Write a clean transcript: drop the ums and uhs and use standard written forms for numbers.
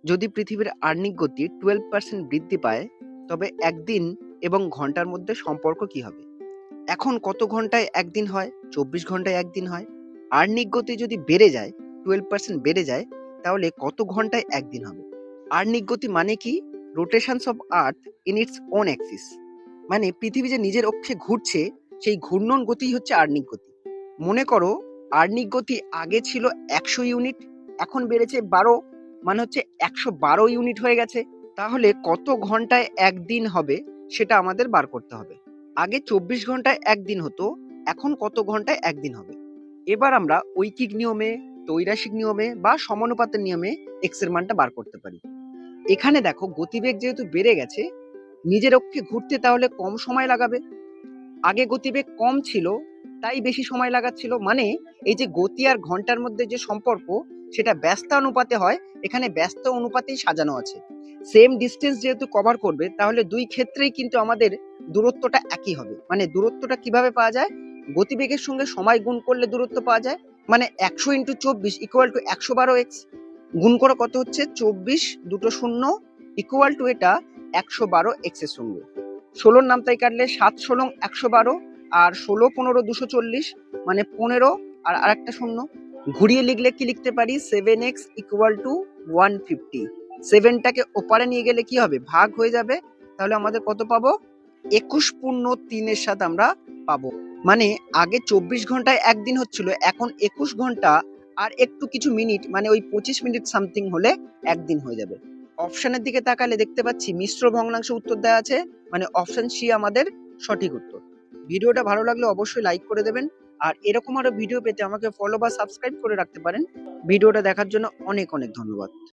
যদি পৃথিবীর আর্নিক গতি 12% বৃদ্ধি পায়, তবে একদিন এবং ঘন্টার মধ্যে সম্পর্ক কি হবে? এখন কত ঘন্টায় একদিন হয়? 24 ঘন্টায় একদিন হয়। আর্নিক গতি যদি বেড়ে যায়, 12% বেড়ে যায়, তাহলে কত ঘন্টায় একদিন হবে? আর্নিক গতি মানে কি? Rotations of earth in its own axis. মানে পৃথিবী যে নিজের অক্ষে ঘুরছে, সেই ঘূর্ণন গতিই হচ্ছে আর্নিক গতি। মনে করো, আর্নিক গতি আগে ছিল 100 ইউনিট, এখন বেড়েছে 12, মানে হচ্ছে 112 ইউনিট হয়ে গেছে। তাহলে কত ঘন্টায় একদিন হবে সেটা আমাদের বার করতে হবে। আগে 24 ঘন্টায় একদিন হতো, এখন কত ঘন্টায় একদিন হবে? এবার আমরা ঐকিক নিয়মে, তৈরাসিক নিয়মে বা সমানুপাতের নিয়মে এক্স এর মানটা বার করতে পারি। এখানে দেখো, গতিবেগ যেহেতু বেড়ে গেছে, নিজের অক্ষে ঘুরতে তাহলে কম সময় লাগাবে। আগে গতিবেগ কম ছিল, তাই বেশি সময় লাগাচ্ছিল। মানে এই যে গতি আর ঘন্টার মধ্যে যে সম্পর্ক, সেটা ব্যস্ত অনুপাতে হয়। এখানে ব্যস্ত অনুপাতেই সাজানো আছে। সেম ডিস্টেন্স যেহেতু কভার করবে, তাহলে দুই ক্ষেত্রেই কিন্তু আমাদের দূরত্বটা একই হবে। মানে দূরত্বটা কিভাবে পাওয়া যায়? গতিবেগের সঙ্গে সময় গুণ করলে দূরত্ব পাওয়া যায়। মানে 100 ইন্টু 24 ইকুয়াল টু 112 এক্স। গুণ করে কত হচ্ছে? 24 দুটো শূন্য ইকুয়াল টু এটা 112 এক্স এর সঙ্গে 16 নাম তাই কাটলে 7 ষোলং 112, আর 16 15 240, মানে 15 আর আরেকটা শূন্য। ঘুরিয়ে লিখলে কি লিখতে পারি? 7x equal to 150। 7টাকে ওপারে নিয়ে গেলে কি হবে? ভাগ হয়ে যাবে। তাহলে আমাদের কত পাবো? 21.3 এর সাথে আমরা পাবো। মানে আগে 24 ঘন্টায় একদিন হচ্ছিল, এখন 21 ঘন্টা আর একটু কিছু মিনিট, মানে ওই 25 মিনিট সামথিং হলে একদিন হয়ে যাবে। অপশনের দিকে তাকালে দেখতে পাচ্ছি মিশ্র ভগ্নাংশে উত্তর দেওয়া আছে, মানে অপশন সি আমাদের সঠিক উত্তর। ভিডিওটা ভালো লাগলে অবশ্যই লাইক করে দেবেন, আর এরকম আরো ভিডিও পেতে আমাকে ফলো বা সাবস্ক্রাইব করে রাখতে পারেন। ভিডিওটা দেখার জন্য অনেক অনেক ধন্যবাদ।